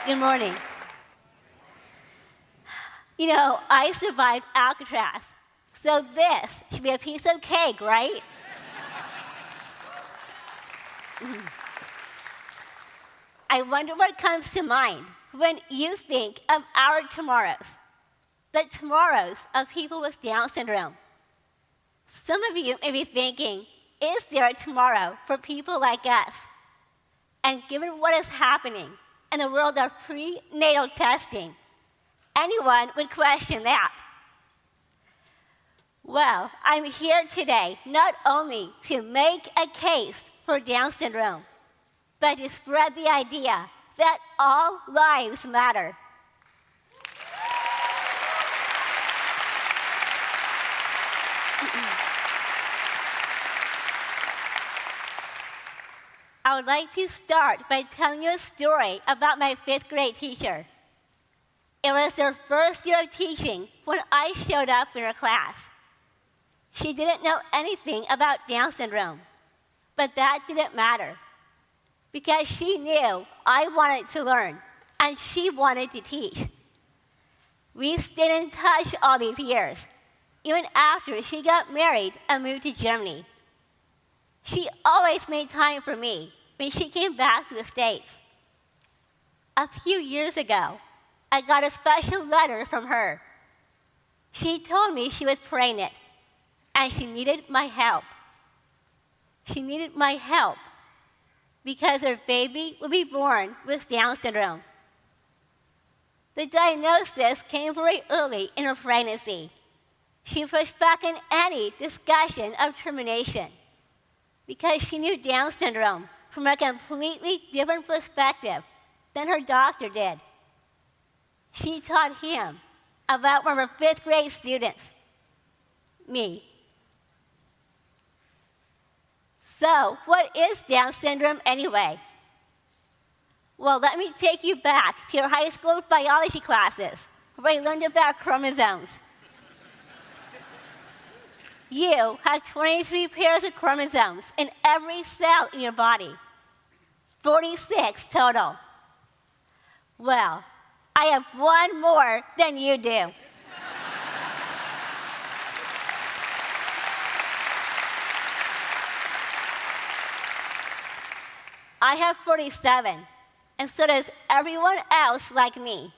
Good morning. You know, I survived Alcatraz, so this should be a piece of cake, right? I wonder what comes to mind when you think of our tomorrows, the tomorrows of people with Down syndrome. Some of you may be thinking, is there a tomorrow for people like us? And given what is happening in the world of prenatal testing, anyone would question that. Well, I'm here today not only to make a case for Down syndrome, but to spread the idea that all lives matter. I would like to start by telling you a story about my fifth grade teacher. It was her first year of teaching when I showed up in her class. She didn't know anything about Down syndrome, but that didn't matter because she knew I wanted to learn and she wanted to teach. We stayed in touch all these years, even after she got married and moved to Germany. She always made time for me when she came back to the States. A few years ago, I got a special letter from her. She told me she was pregnant and she needed my help. She needed my help because her baby would be born with Down syndrome. The diagnosis came very early in her pregnancy. She pushed back on any discussion of termination because she knew Down syndrome from a completely different perspective than her doctor did. She taught him about one of her fifth grade students, me. So, what is Down syndrome anyway? Well, let me take you back to your high school biology classes where you learned about chromosomes. You have 23 pairs of chromosomes in every cell in your body, 46 total. Well, I have one more than you do. I have 47, and so does everyone else like me.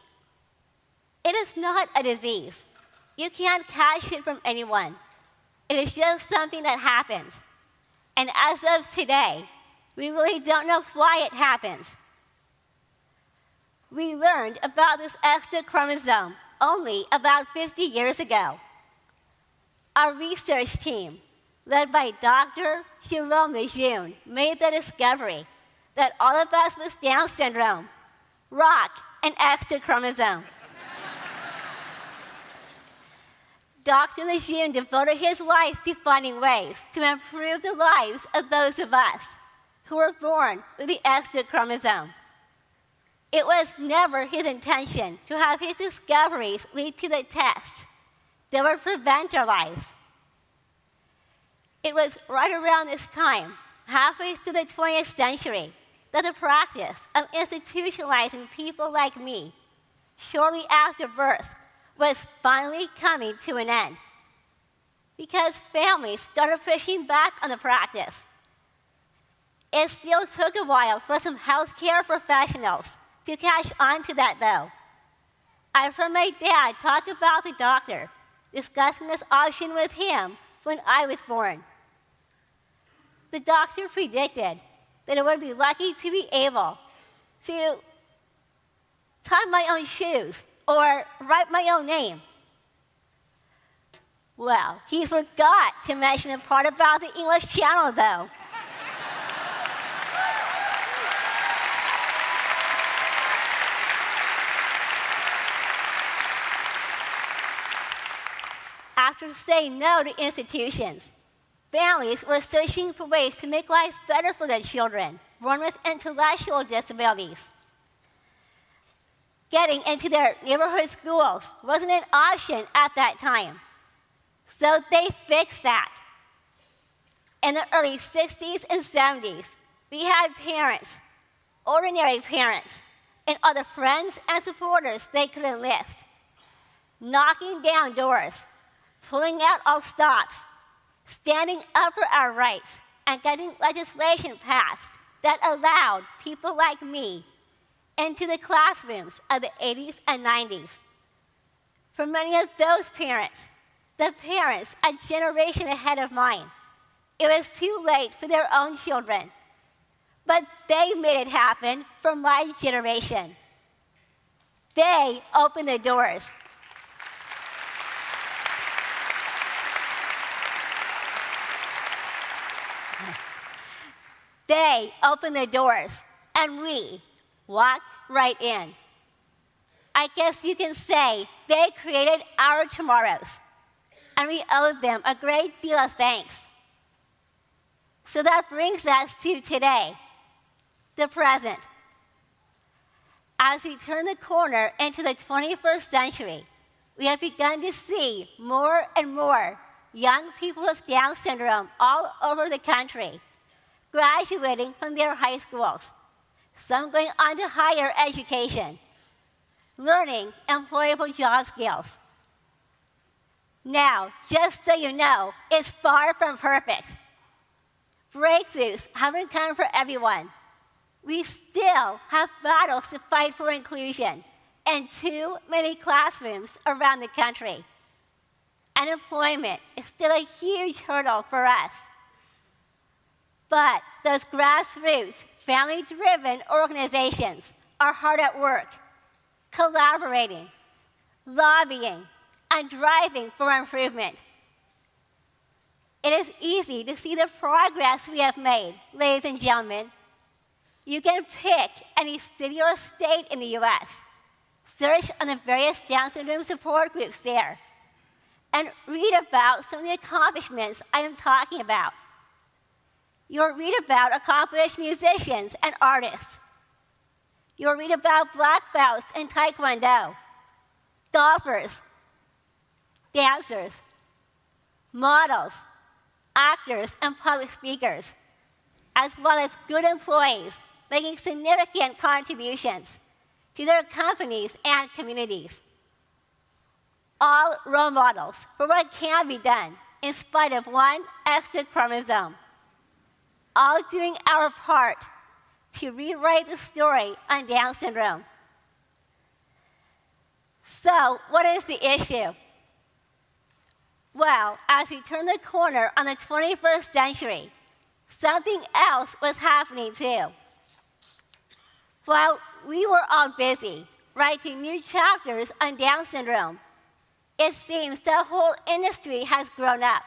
It is not a disease. You can't catch it from anyone. It is just something that happens. And as of today, we really don't know why it happens. We learned about this extra chromosome only about 50 years ago. Our research team, led by Dr. Jerome Lejeune, made the discovery that all of us with Down syndrome rock an extra chromosome. Dr. Lejeune devoted his life to finding ways to improve the lives of those of us who were born with the extra chromosome. It was never his intention to have his discoveries lead to the tests that would prevent our lives. It was right around this time, halfway through the 20th century, that the practice of institutionalizing people like me shortly after birth was finally coming to an end because families started pushing back on the practice. It still took a while for some healthcare professionals to catch on to that, though. I've heard my dad talk about the doctor discussing this option with him when I was born. The doctor predicted that I would be lucky to be able to tie my own shoes or write my own name. Well, he forgot to mention the part about the English Channel, though. After saying no to institutions, families were searching for ways to make life better for their children born with intellectual disabilities. Getting into their neighborhood schools wasn't an option at that time, so they fixed that. In the early 60s and 70s, we had parents, ordinary parents, and all the friends and supporters they could enlist, knocking down doors, pulling out all stops, standing up for our rights, and getting legislation passed that allowed people like me into the classrooms of the 80s and 90s. For many of those parents, the parents a generation ahead of mine, it was too late for their own children. But they made it happen for my generation. They opened the doors. They opened the doors, and we walked right in. I guess you can say they created our tomorrows, and we owe them a great deal of thanks. So that brings us to today, the present. As we turn the corner into the 21st century, we have begun to see more and more young people with Down syndrome all over the country graduating from their high schools, some going on to higher education, learning employable job skills. Now, just so you know, it's far from perfect. Breakthroughs haven't come for everyone. We still have battles to fight for inclusion in too many classrooms around the country. Unemployment is still a huge hurdle for us. But those grassroots, family-driven organizations are hard at work, collaborating, lobbying, and driving for improvement. It is easy to see the progress we have made, ladies and gentlemen. You can pick any city or state in the US, search on the various Down syndrome support groups there, and read about some of the accomplishments I am talking about. You'll read about accomplished musicians and artists. You'll read about black belts in Taekwondo, golfers, dancers, models, actors, and public speakers, as well as good employees making significant contributions to their companies and communities. All role models for what can be done in spite of one extra chromosome. All doing our part to rewrite the story on Down syndrome. So, what is the issue? Well, as we turn the corner on the 21st century, something else was happening too. While we were all busy writing new chapters on Down syndrome, it seems the whole industry has grown up,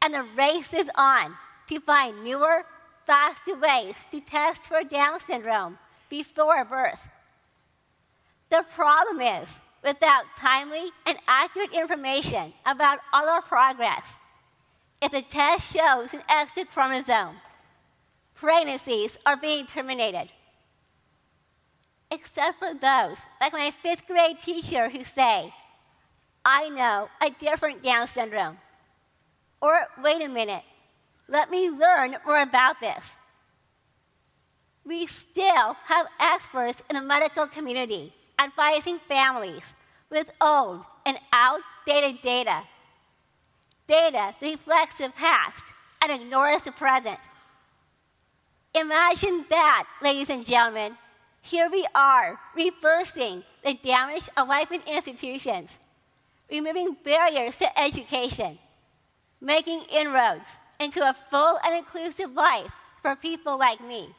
and the race is on to find newer, faster ways to test for Down syndrome before birth. The problem is, without timely and accurate information about all our progress, if the test shows an extra chromosome, pregnancies are being terminated. Except for those, like my 5th grade teacher who say, I know a different Down syndrome. Or, wait a minute, let me learn more about this. We still have experts in the medical community advising families with old and outdated data. Data that reflects the past and ignores the present. Imagine that, ladies and gentlemen. Here we are, reversing the damage of life in institutions, removing barriers to education, making inroads into a full and inclusive life for people like me.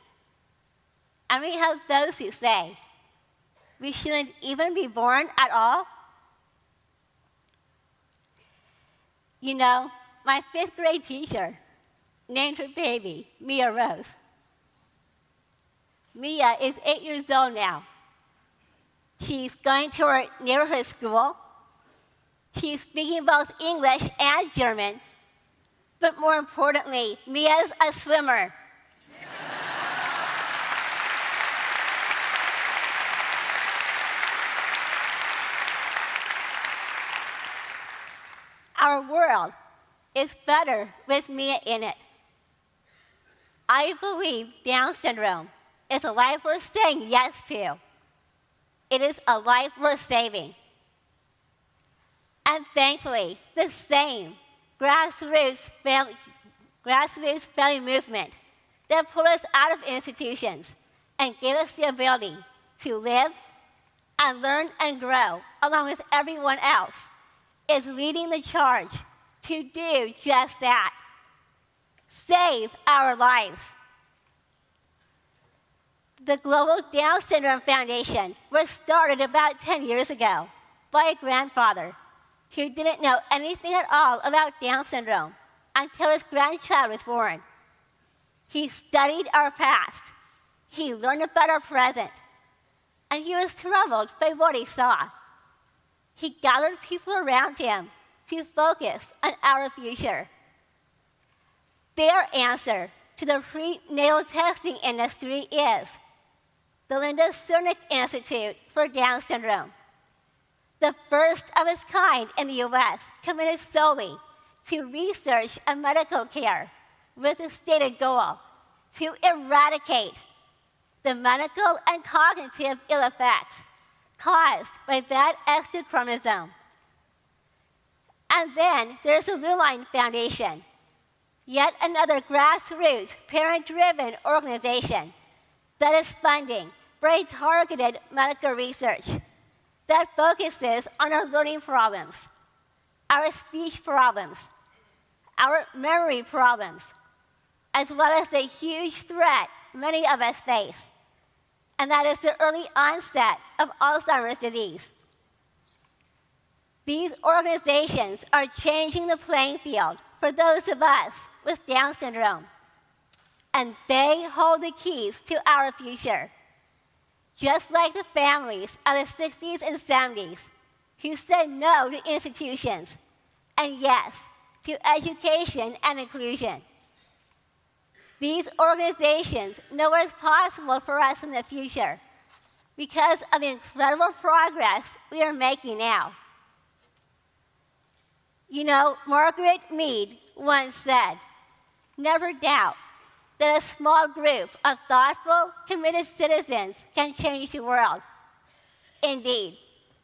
And we have those who say, we shouldn't even be born at all. You know, my 5th grade teacher named her baby Mia Rose. Mia is 8 years old now. She's going to her neighborhood school. She's speaking both English and German. But more importantly, Mia's a swimmer. Our world is better with Mia in it. I believe Down syndrome is a life worth saying yes to, It is a life worth saving. And thankfully, the same grassroots family movement that pulled us out of institutions and gave us the ability to live and learn and grow along with everyone else is leading the charge to do just that. Save our lives. The Global Down Syndrome Foundation was started about 10 years ago by a grandfather who didn't know anything at all about Down syndrome until his grandchild was born. He studied our past, he learned about our present, and he was troubled by what he saw. He gathered people around him to focus on our future. Their answer to the prenatal testing industry is the Linda Cernick Institute for Down Syndrome, the first of its kind in the US, committed solely to research and medical care with the stated goal to eradicate the medical and cognitive ill effects caused by that X2 chromosome. And then there's the Lulline Foundation, yet another grassroots, parent-driven organization that is funding very targeted medical research that focuses on our learning problems, our speech problems, our memory problems, as well as the huge threat many of us face, and that is the early onset of Alzheimer's disease. These organizations are changing the playing field for those of us with Down syndrome, and they hold the keys to our future. Just like the families of the 60s and 70s who said no to institutions and yes to education and inclusion. These organizations know what is possible for us in the future because of the incredible progress we are making now. You know, Margaret Mead once said, "Never doubt that a small group of thoughtful, committed citizens can change the world. Indeed,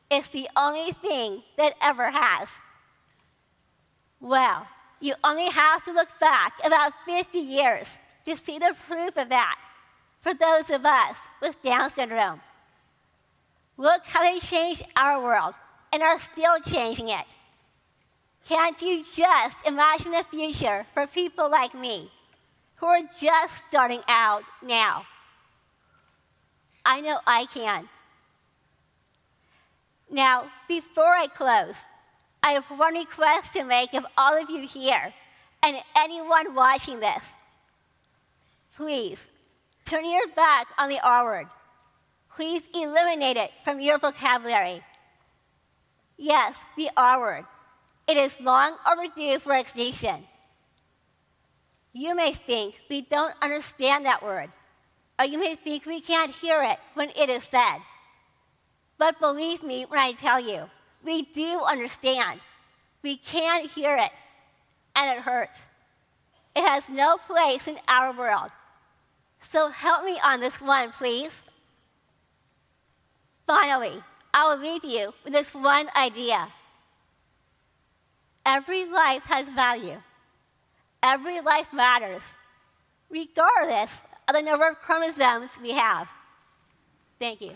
it's the only thing that ever has." Well, you only have to look back about 50 years to see the proof of that for those of us with Down syndrome. Look how they changed our world and are still changing it. Can't you just imagine the future for people like me who are just starting out now? I know I can. Now, before I close, I have one request to make of all of you here and anyone watching this. Please, turn your back on the R word. Please eliminate it from your vocabulary. Yes, the R word. It is long overdue for extinction. You may think we don't understand that word, or you may think we can't hear it when it is said. But believe me when I tell you, we do understand. We can hear it, and it hurts. It has no place in our world. So help me on this one, please. Finally, I will leave you with this one idea. Every life has value. Every life matters, regardless of the number of chromosomes we have. Thank you.